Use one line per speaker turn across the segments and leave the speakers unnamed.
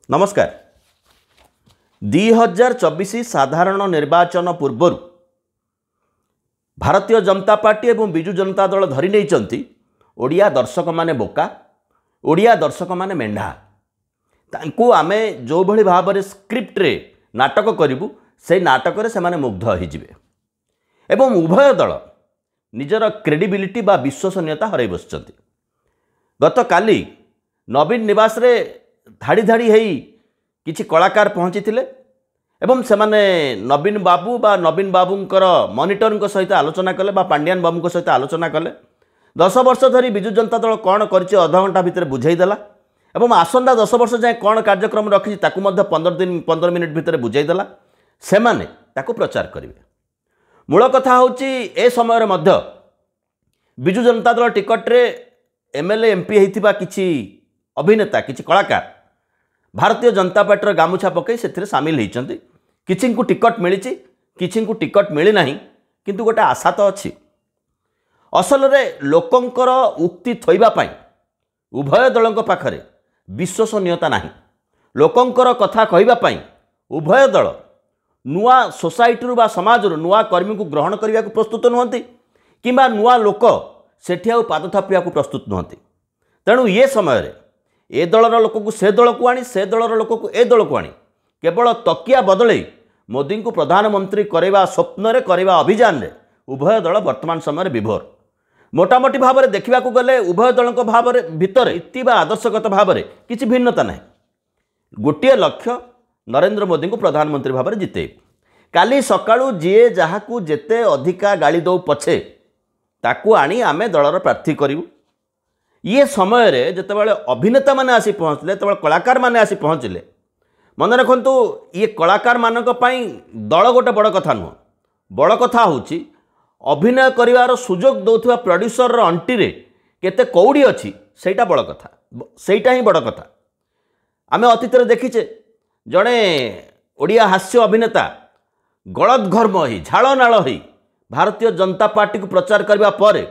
नमस्कार। 2024 साधारण निर्वाचन पूर्व भारतीय जनता पार्टी और विजु जनता दल धरी नहीं ओडिया दर्शक माने बोका, ओडिया दर्शक माने मेंढा। तांकु आमे जो भली भाव में स्क्रिप्ट रे नाटक करिबु से नाटक रे से माने मुग्ध हो जिवे एवं उभय दल निजर क्रेडिबिलिटी बा विश्वसनीयता हराई बसचंती। गत काली नवीन निवास रे धाड़ी धाड़ी हेई किछि कलाकार पहुँची थिले एवं से माने नवीन बाबू बा नवीन बाबूंकर मॉनिटरଙ୍କ सहित आलोचना कले बा पांड्यान बाबूଙ୍କ सहित आलोचना कले। 10 वर्ष धरी विजु जनता दल कौन करछि अधा घंटा भितर बुझाईदेला एवं आसंदा 10 वर्ष जाए कौन कार्यक्रम रखी ताकू मध्य 15 मिनिट भितर बुझाईदेला। से माने ताकू प्रचार करिवे। मूल कथा होछि ए समय मध्य विजु जनता दल टिकट रे एमएलए एमपी हेतिबा किछि अभिनेता किछि कलाकार भारतीय जनता पार्टी गामुछा पकई से सामिल होती। किछि को टिकट मिली किछि को टिकट मिली नहीं, किंतु गोटे आशा तो अच्छी। असल रे लोकंकर उक्ति थोइबा पाई उभय दलों पाखरे विश्वसनीयता नहीं। लोकंकर कथा कहबा पाई उभय दल नुआ सोसाइटी बा समाज नुआ कर्मी को ग्रहण करने को प्रस्तुत नुहति किंबा नुआ लोक सेठी आउ पाद थापिया को प्रस्तुत नुहति। तेणु ये समय रे ए दलर लोक को से दल को आनी, से दलर लोक को ए दल को आनी केवल तकिया बदले मोदी को प्रधानमंत्री करवा स्वप्न रे करवा अभियान रे उभय दल वर्तमान समय विभोर। मोटामोटी भाव में देखा गले उभय दल भाव भितर नीति बा आदर्शगत भाव में किसी भिन्नता नहीं। गोटे लक्ष्य नरेंद्र मोदी को प्रधानमंत्री भाव में जिते। काली सकाळू जीए जहाकू जेते अधिका गाली दौ पछे ताकू आनी आमे दलर प्रार्थी करिवु। ये समय रे जेतेबेले अभिनेता माने आसी पहुँचले तेबेले कलाकार माने आसी पहुँचले मन रखंतु ये कलाकार मानक पई दल गोटे बड़ कथा नुह। बड़ कथा होची अभिनय करिवार सुजोग दौथुवा प्रोड्यूसर रो अंटी रे केते कौड़ी अछि सेटा बड़ कथा, सेटा ही बड़ कथा। आमे अतीत रे देखिचे जड़े ओडिया हास्य अभिनेता गलतघर्म ही झाड़ नाल ही भारतीय जनता पार्टी को प्रचार करबा परे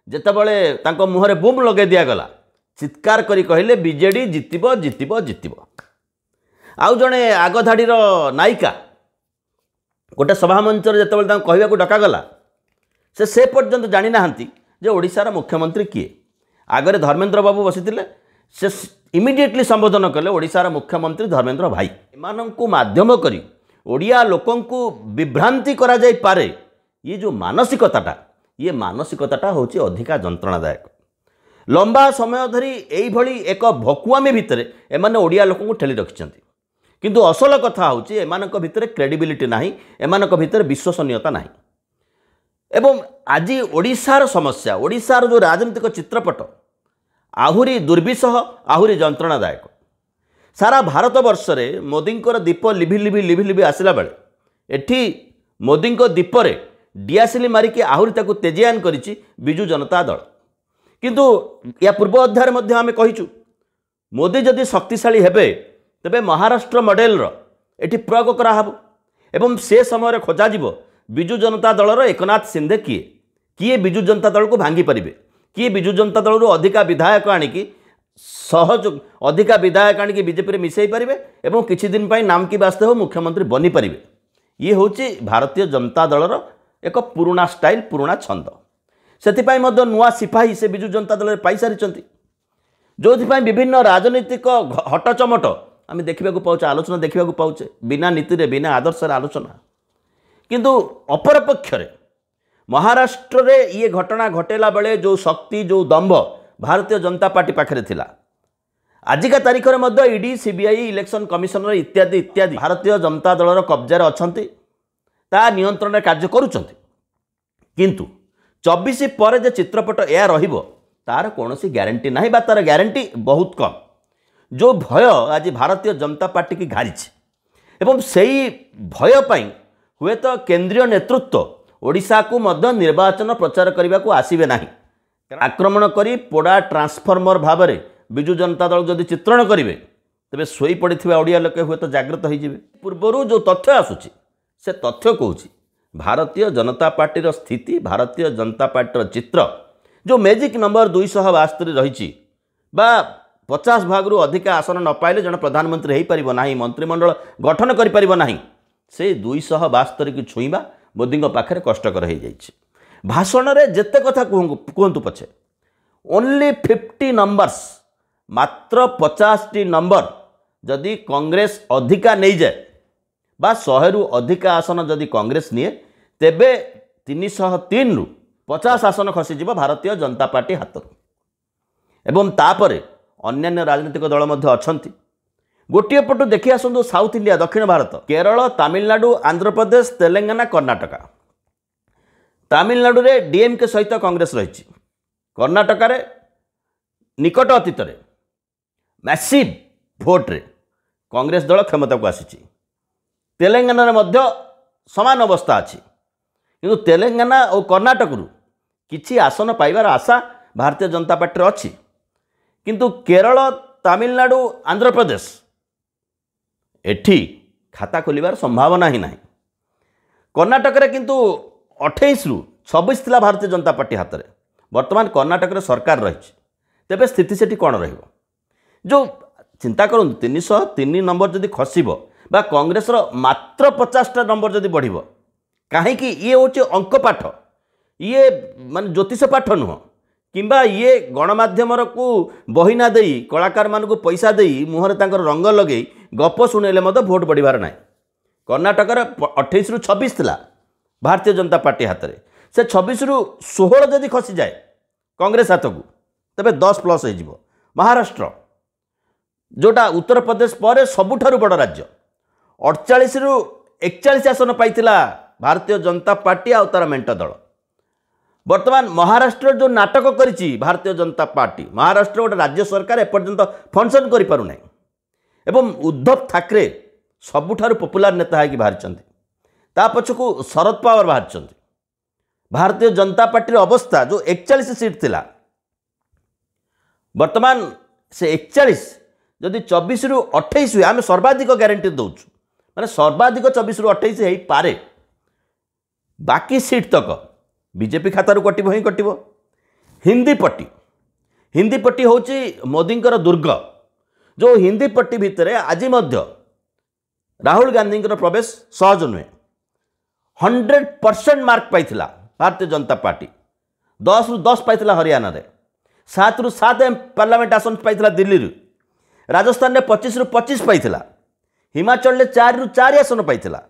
जेतेबेले तांको मुहरे बुम लगे दियागला चित्कार करी कहले बीजेडी जितिबो जितिबो जितिबो। आउ जड़े आगधाड़ीर नायिका गोटे सभा मंच जेतेबेले तांको कहबा को डकागला से पर्यंत जानी नाहंती जे ओडिशार मुख्यमंत्री किए। आगरे धर्मेंद्र बाबू बसिथिले से इमिडिएटली संबोधन कले ओडिशार मुख्यमंत्री धर्मेंद्र भाई। एमानंकु माध्यम करी ओडिया लोकंकु विभ्रांति करा जाई पारे ये जो मानसिकताटा ये मानसिकताटा होची अधिका जंत्रणादायक। लंबा समय धरी एई भली एक भकुआमी भितरे एमाने ओडिया लोकंकु ठेली रखिछंती, किंतु असल कथा होची एमानक भितरे क्रेडिबिलिटी नाही, एमानक भितरे विश्वसनीयता नाही। एवं आज ओडिशार समस्या ओडिशार जो राजनीतिक चित्रपट आहुरी दुर्विषह आहुरी जंत्रणादायक। सारा भारत वर्ष में मोदी दीप लिभि लिभि लिभि लिभि आसला बेले एठी मोदी दीप रे डियासिली मारिकी आहुरी ताकू तेजियान करिछि विजु जनता दल। किंतु या पूर्व अध्याय मध्य आमे कहिछु मोदी जदि शक्तिशाली हेबे तेबे महाराष्ट्र मॉडेल रो एठी प्रयोग करा हबो एवं से समय रे खोजा जिवो विजु जनता दलर एकनाथ शिंदे किए किए विजु जनता दल को भांगी परिबे, किए विजु जनता दल अधिका विधायक आनिकी सहज अधिका विधायक आनिकी बीजेपी रे मिसई पारिबे एवं किछि दिन पई नाम की वास्ते हो मुख्यमंत्री बनी पारिबे। ये होची भारतीय जनता दलर एक पुराना स्टाइल पुराना छंद। सेतिपाई मध्य नुआ सिपाही से विजु जनता दल पाई सारिचंती जो विभिन्न राजनीतिक हटचमट आम देखा पाचे आलोचना देखा पाचे बिना नीति रे बिना आदर्श आलोचना। किंतु अपर पक्षरे महाराष्ट्र रे ये घटना घटेला बेले जो शक्ति जो दंभ भारतीय जनता पार्टी पाखरे थिला आजिका तारीख में मध्य ईडी सीबीआई इलेक्शन कमिशनर इत्यादि इत्यादि भारतीय जनता दलर कब्जार अछंती ता नियंत्रण कार्य करुचंती। किंतु 24 पर जे चित्रपट या रहिबो तार कोनोसी ग्यारंटी नाही बा तार ग्यारंटी बहुत कम। जो भय आज भारतीय जनता पार्टी की घारिछि एवं सेही भय पाई हुए तो केंद्रीय नेतृत्व ओडिशा को मध्य निर्वाचन प्रचार करने को आसीबे नाही। आक्रमण करी पोड़ा ट्रांसफॉर्मर भाव में विजु जनता दल जदि चित्रण करेंगे तेरे शोई पड़ी ओडिया लोके हुए तो जागृत हो पूर्वर जो तथ्य आसूची से तथ्य कौन भारतीय जनता पार्टी स्थिति भारतीय जनता पार्टी चित्र जो मैजिक नंबर 272 रही 50 भाग रु अधिक आसन न पाइले जन प्रधानमंत्री हो पार ना मंत्रिमंडल गठन कर से 272 की छुईवा मोदी पाखे कष्टकर हो जाइए। भाषण में जिते कथा कहतु पछे ओनली 50 नंबर्स मात्र 50टी नंबर जदि कांग्रेस अधिका नहीं जाए बा 100 रु अधिका आसन जदि कांग्रेस निए तेबे 303 रु 50 आसन खसीज भारतीय जनता पार्टी हाथ एवं तापरे अन्य राजनीतिक दल मध्य अछंती। गोटे पटु देखि आसतु साउथ इंडिया दक्षिण भारत केरल तमिलनाडु आंध्र प्रदेश तेलंगाना कर्णाटक। तमिलनाडु रे डीएमके सहित कांग्रेस रही कर्णाटक रे निकट अतीत मैसिव भोट रे कांग्रेस दल क्षमता को आसी। तेलंगाना रे मध्य समान अवस्था अच्छी किंतु तेलंगाना और कर्णाटक रु किछि आसन पाइबार आशा भारतीय जनता पार्टी अच्छी किंतु केरल तमिलनाडु आंध्र प्रदेश एठी खाता खोलिबार संभावना ही नहीं। कर्णाटक रे किंतु 28 रु 26 थिला भारतीय जनता पार्टी हाथ में वर्तमान कर्णाटक रे सरकार रही तेबे स्थिति सेठी कौन रहिबो जो चिंता करूँ 303 नंबर जदि खसब बा कांग्रेस मात्र 50टा नंबर जदि बढ़िबो कहीं ये हूँ अंक पाठ ये माने ज्योतिष पाठ नुह किंबा ये गणमाध्यम को बहिना देई कलाकार मान को पैसा देई मुहर तांकर रंग लगे गप शुणेले भोट बढ़िबार ना। कर्णाटक 28 रु 26 थिला भारतीय जनता पार्टी हाथ में से 26 रु 16 जदि खसी जाए कांग्रेस हाथ को तेबे 10 प्लस हो। महाराष्ट्र जोटा उत्तर प्रदेश पर सबुठारु बड़ राज्य 48 रु 41 आसन पाइथिला भारतीय जनता पार्टी आ तार मेंट दल। वर्तमान महाराष्ट्र जो नाटक करिछि भारतीय जनता पार्टी महाराष्ट्र गोटे राज्य सरकार एपर्यंत फंक्शन करि पारु नै एवं उद्धव ठाकरे सबुठारु पॉपुलर नेता है कि बाहर ता पछकु शरद पवार बाहर। भारतीय जनता पार्टी अवस्था जो 41 सीट थिला वर्तमान से 41 जदि 24 रु 28 हुए आम सर्वाधिक ग्यारंटी दौचु माने सर्वाधिक 24 रु 28 हो पारे बाकी सीट तक बीजेपी खातार कटिबो ही कटिबो। हिंदी पट्टी होची मोदींकर दुर्ग जो हिंदी पट्टी भितर आज मध्य राहुल गांधी प्रवेश सहज नुहे 100% मार्क पाइथिला भारतीय जनता पार्टी 10 रु 10 पाइथिला हरियाणा रे 7 रु 7 पार्लियामेंट आसन पाइथिला दिल्ली रू राजस्थान में 25 रु 25 पाइथिला हिमाचल में 4 रु 4 आसन पाइथिला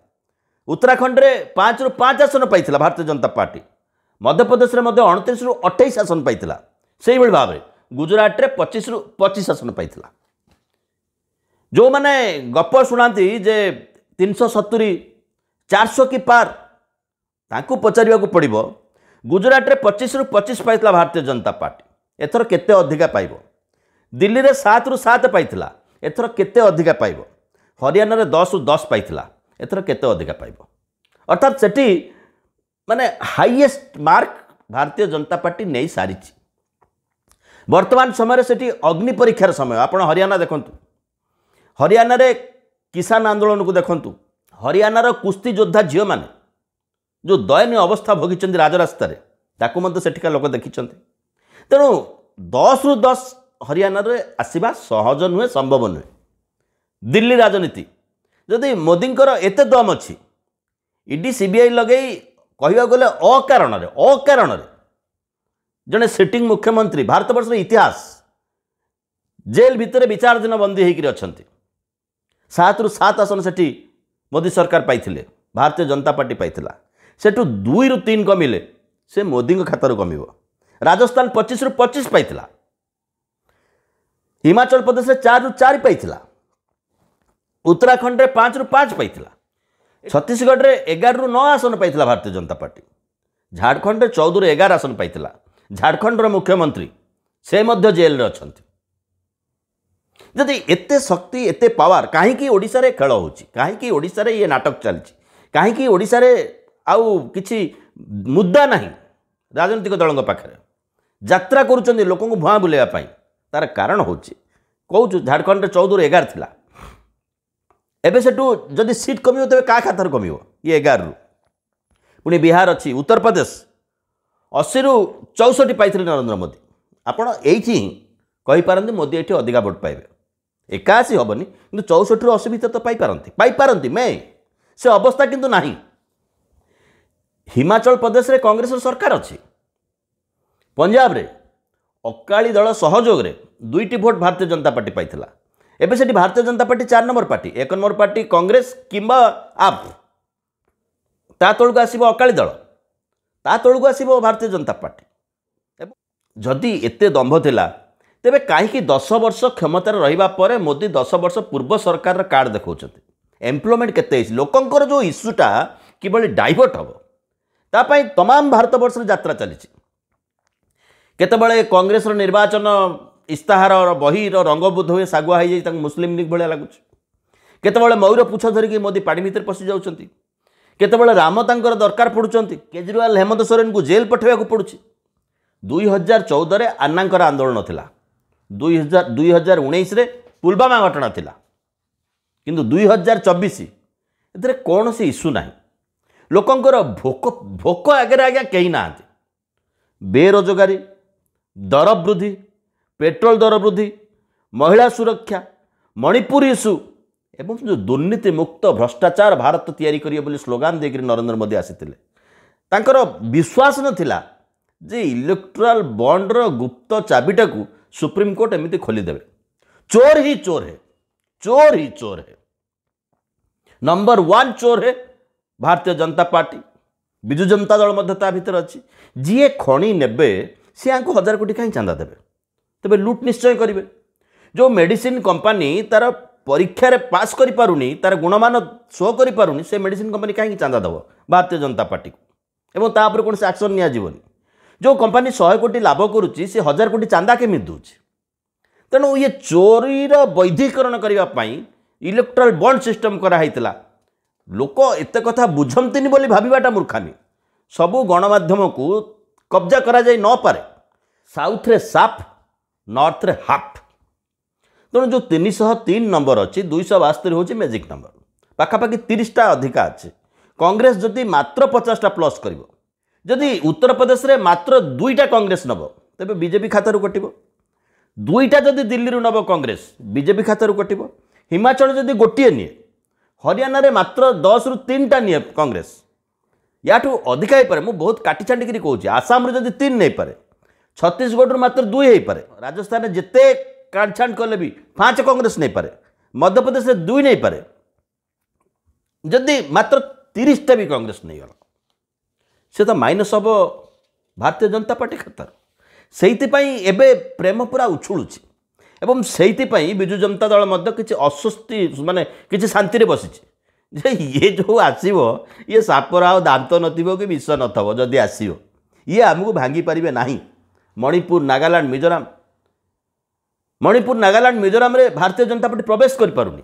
उत्तराखंड में 5 रु 5 आसन पाइथिला भारतीय जनता पार्टी मध्य प्रदेश में 29 रु 28 आसन पाइथिला से भाव में गुजरात में 25 रु 25 आसन पाइथिला। जो माने गप शुणाती जे 370 400 की पार तांकु पचारिबा को पड़िबो गुजरात में 25 रु 25 पाइथिला भारतीय जनता पार्टी एथर केते अधिका पाइबो। दिल्ली में 7 रु 7 पाइथिला एथर केते अधिका पाइबो। हरियाणा में 10 रु 10 पाइथिला एथर केते अधिका पाइबो। अर्थात सेठी माने हाईएस्ट मार्क भारतीय जनता पार्टी नहीं सारी। वर्तमान समय सेठी अग्नि परीक्षार समय आपण हरियाणा देखंतु हरियाणा रे किसान आंदोलन को देखंतु हरियाणार कुस्ती योद्धा झील मैंने जो दयनीय अवस्था भोगी राजरास्तार ताकू मत सेठिका लोक देखी तेणु 10 रु 10 हरियाणा आसवा सहज नुहे संभव नुहे। दिल्ली राजनीति जदि मोदी एत दम अच्छी ईडी सीबीआई लगे कह गले अकारण जड़े सिटिंग मुख्यमंत्री भारत वर्ष इतिहास जेल भितर विचाराधीन बंदी होकर अच्छा 7 रु 7 आसन से मोदी सरकार पाई भारतीय जनता पार्टी पाइला सेठू 2 रु 3 कमिले से मोदी खातर कम। राजस्थान 25 रु 25 पाइला हिमाचल प्रदेश 4 रु 4 पाइला उत्तराखंड में 5 रु 5 पाइला छत्तीसगढ़ में 11 रु 9 आसन पाइला भारतीय जनता पार्टी झारखंड में 14 रु 11 आसन पाइला झारखंड मुख्यमंत्री से मध्य जेल अच्छा जदि एते शक्ति एते पावर कहीं ओडिशा रे खेल होची कहीं ओडिशा रे ये नाटक चलती कहीं ओडिशा रे आउ किछि मुद्दा नहीं राजनीतिक दलों पाखे यात्रा करुँच लोक भुआ बुलाइवाई तार कारण हूँ कहूँ झारखंड में 14 रु 11 थिला एबे सेठू जदि सीट कम तेज क्या खातर कम ये 11 रु पुणी बिहार अच्छी उत्तर प्रदेश 80 रु 64 पाई नरेंद्र मोदी आपण एही कहीपारती मोदी ये अधिका भोट पाइबे 81 हेनी कि 64 रु 80 भितर तो पाइपारती मैं से अवस्था किंतु नहीं। हिमाचल प्रदेश रे कांग्रेस सरकार अच्छी पंजाब रे अकाली दल सहयोग रे 2टी भोट भारतीय जनता पार्टी पाइथिला एबे Sethi Bharatiya Janata Party 4 number party 1 number party Congress किंबा आप ता तळକୁ आसीबो अकाली दल ता तळକୁ आसीबो भारतीय जनता पार्टी। जदि एते दंभ थिला तेबे काहेकि 10 वर्ष क्षमतार रहिबा परे मोदी 10 वर्ष पूर्व सरकार कार्ड देखौछथि एम्प्लॉयमेंट केते लोकंकर जो इश्यूटा किबळी डाइवर्ट हबो तापाई तमाम भारत वर्ष यात्रा चली केतबळे कांग्रेस निर्वाचन इस्ताहार बही रंगबुद्ध हुए सागुआ हो मुस्लिम लीग भाया लगुच केतबळे मयूर पुछ धरिकी मोदी पाड़ी भितर पशि जाउछंती केतबळे राम तांकर दरकार पड़ुचंती केजरीवाल हेमंत सोरेन को जेल पठेवा पड़ुछि 2014 रे अन्नांकर आंदोलन थिला 2019 रे पुलवामा घटना थिला किंतु 2024 एथरे कौन से इश्यू नाही लोकंकर भोक भोक आगे आज्ञा कहीं ना बेरोजगारी दर वृद्धि पेट्रोल दर वृद्धि महिला सुरक्षा मणिपुर इश्यू एवं जो दुर्नीति मुक्त भ्रष्टाचार भारत तैयारी करिए बोली स्लोगान देकर नरेंद्र मोदी आसीथिले तांकर विश्वास नथिला जे इलेक्टोरल बॉन्डर गुप्त चाबिटा को सुप्रीम कोर्ट एमती खोलीदेवे चोर ही चोर है चोर ही चोर है नंबर 1 चोर है भारतीय जनता पार्टी विजु जनता दल मध्य भितर अच्छी जी खणी नेबे सी आपको 1000 कोटी कहीं चांदा देवे तेबे लुट निश्चय करेंगे जो मेडिसिन कंपनी तार परीक्षा रे पास करि पारुनी तार गुणमान शो करि पारुनी से मेडिसिन कंपनी कहीं चांदा दब भारतीय जनता पार्टी को एवं तापर कौन से एक्शन निया जीवनी जो कंपनी 100 कोटी लाभ करुच्ची से 1000 कोटी चांदा केमी दूची तेणु ये चोरीर वैधीकरण करने इलेक्ट्रल बॉन्ड सिस्टम कराइला लोक एत कथा बुझंतिनी बोली भाविबाटा मूर्खामी सबू गणमाध्यम को कब्जा करा जाई न पारे साउथ रे साफ नॉर्थ रे हाफ तेणु जो 303 नंबर अच्छी 272 हूँ मैजिक नंबर पाखापाखि 30टा अधिका अच्छे कांग्रेस जदि मात्र 50टा प्लस कर जदि उत्तर प्रदेश रे मात्र 2टा कांग्रेस नब तेबे बीजेपी खातारू कटिबो 2टा जदि दिल्ली रू नब कांग्रेस बीजेपी खातारू कटिबो हिमाचल जदि गोटे निए हरियाणा रे मात्र 10 रू 3टा निए कांग्रेस याठू अधिका पारे मु बहुत काटी छांडी कहूँ आसाम जदि 3 नहीं पारे छत्तीसगढ़ रू मात्र 2 हो पारे राजस्थान जिते काटछाण कले भी 5 कांग्रेस नहीं पारे मध्य प्रदेश 2 नहीं पारे जदि मात्र 30टा भी कांग्रेस नहीं गला से तो माइनस हम भारतीय जनता पार्टी खातार से एबे प्रेम पूरा उछुलुची एवं से विजु जनता दल मध्य किसी अस्वस्ति माने किसी शांति बसी जे ये जो आसो ये सापर आ दांत नथिबो कि विष नथबो जदि आसो ये आमको भांगी पारे ना मणिपुर नागालैंड मिजोराम रे भारतीय जनता पार्टी प्रवेश कर पारुनी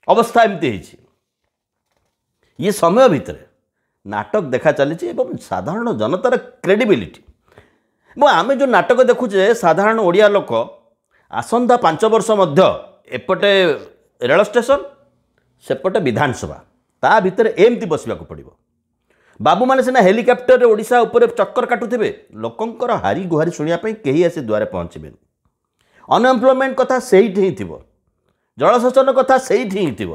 अवस्था एमती है ये समय भितर नाटक देखा चली साधारण जनतार क्रेडिबिलिटी आम जो नाटक देखुचे साधारण ओडिया लोक आसंता 5 वर्ष मध्य एपटे रेल स्टेशन सेपटे विधानसभा ता भितर एमती बसवा पड़ो बाबू मैंने सीना हेलिकप्टर ओडिशा उपर चक्कर काटुथे लोकंकर हारी गुहारी शुणापी कहीं आसी द्वारे पहुँचे अनएम्प्लॉयमेंट कथा से ही थी जलसेचन कथा से ही थी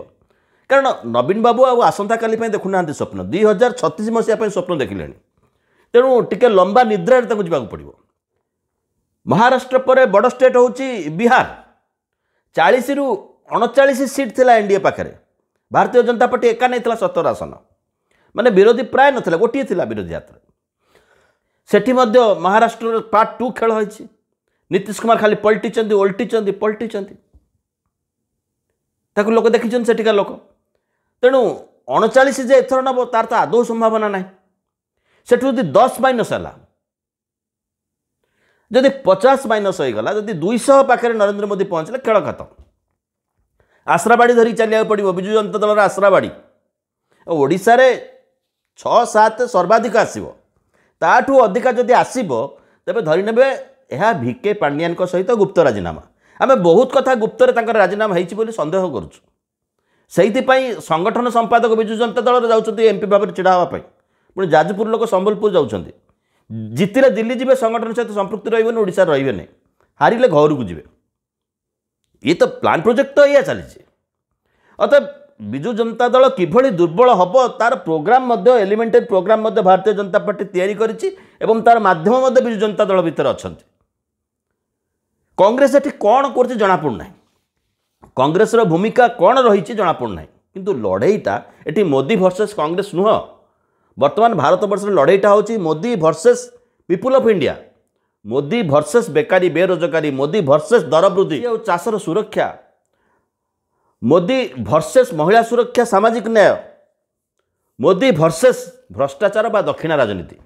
कारण नवीन बाबू आसंता काली देखुना स्वप्न 2036 मसीहा स्वप्न देखिले तेणु टिके लंबा निद्रा जावाक पड़ो महाराष्ट्र पर बड़ स्टेट हूँ बिहार 40 रू 39 सीट थिला एनडीए पाखे भारतीय जनता पार्टी एका नहीं 17 आसन माने विरोधी प्राय नथिला गोटे थिला विरोधी हाथ सेठी मध्य महाराष्ट्र पार्ट 2 खेल होइछि नीतीश कुमार खाली पलटिचंदी ओल्टिचंदी ताको लोक देखिछन सेठिका लोक तेणु 39 जे एथर नब तार तो आदौ संभावना ना सेठु जदि 10 माइनस है जदि 50 माइनस हो गला जदि 200 पाखे नरेंद्र मोदी पहुँचले खेल खत्म आश्राबाड़ी धरी चलिया पड़ो विजु जनता दल आश्राबाड़ी ओडिशा रे 6-7 सर्वाधिक आसो ताठू अधिका जदि आसो तेबे धरी नेबे यह भिके पांडियान सहित गुप्त राजीनामा आम बहुत कथा गुप्त राजीनामा होती सन्देह करुँ संगठन संपादक विजु जनता दल जाऊँच एमपी भाव में छिड़ा हाँपाई पुणी जाजपुर लोक संबलपुर जाऊँच जितिले दिल्ली जी संगठन सहित संपृक्ति रही ओडिशा रही हारिले घर को जीवे ये तो प्लान प्रोजेक्ट तो या चली अतः विजु जनता दल किभली दुर्बल हम तार प्रोग्राम एलिमेंटरी प्रोग्राम भारतीय जनता पार्टी तैयारी करिछि एवं तार माध्यम विजु जनता दल भितर अच्छा कांग्रेस एटी कौन कर जना पड़ना कांग्रेस भूमिका कौन रही जना पड़ना किंतु लड़ईटा एटी मोदी वर्सेस कांग्रेस नुह वर्तमान भारत वर्ष लड़ईटा हूँ Modi versus people of India Modi versus बेकारी बेरोजगारी मोदी वर्सेस दर वृद्धि और चाषर सुरक्षा मोदी वर्सेस महिला सुरक्षा सामाजिक न्याय मोदी वर्सेस भ्रष्टाचार बा दक्षिणा राजनीति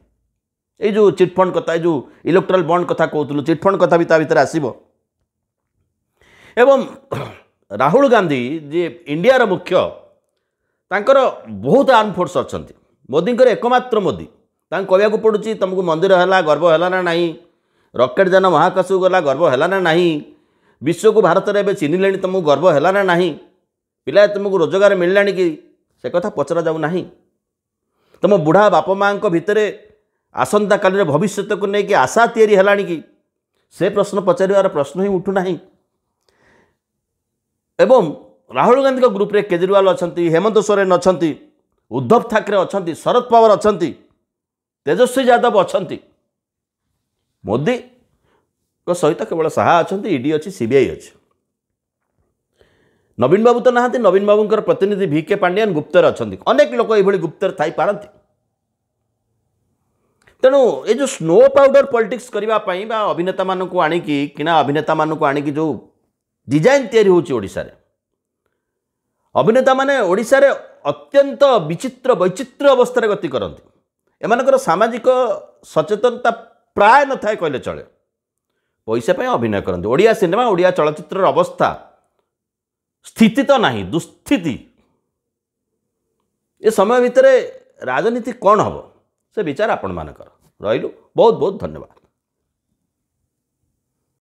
ये जो चिटफंड कथा जो इलेक्ट्राल बॉन्ड कथा कहूँ चिटफंड कथा भी भितर आसब एवं राहुल गांधी जी इंडिया रो मुख्य तांकर बहुत आर्म फोर्स अच्छा मोदी एकमात्र मोदी कहवाक पड़ुची तुमको मंदिर है गर्व है ना नहीं रॉकेट जान महाकाश को गला गर्व है ना नहीं विश्व को भारत में चिन्हले तुमको गर्व है ना नहीं पिला तुमको रोजगार मिलला कि से कथा पचरा जाऊ ना तुम बुढ़ा बाप माँ भितर आसंता काल भविष्य को लेकिन आशा तैयारी है कि से प्रश्न पचार प्रश्न ही उठूना एवं राहुल गांधी ग्रुप रे केजरीवाल अच्छा हेमंत सोरेन अच्छा उद्धव ठाकरे अच्छा शरद पवार अच्छा तेजस्वी यादव अच्छा मोदी को सहित केवल साहा अच्छा ईडी अच्छी सीबीआई अच्छी नवीन बाबू तो नहांती नवीन बाबूंकर प्रतिनिधि भिके पांडियान गुप्तर अच्छा अनेक लोक ये गुप्तर थी पारती तेणु ये जो स्नो पाउडर पॉलिटिक्स करने अभिनेता मानक आणिकी किना अभिनेता मानक आणिकी जो डिजाइन तैयारी होची ओडिशा रे अभिनेता माने ओडिशा रे अत्यंत विचित्र वैचित्र अवस्था गति करती एमानकर सामाजिक सचेतनता प्राय न थाए कहले चले पैसा पे अभिनय करते ओडिया सिनेमा ओडिया चलचित्र अवस्था स्थिति तो नहीं दुस्थिति ये समय भितर राजनीति कौन हम से विचार आपण मानकर रहिलु बहुत बहुत धन्यवाद।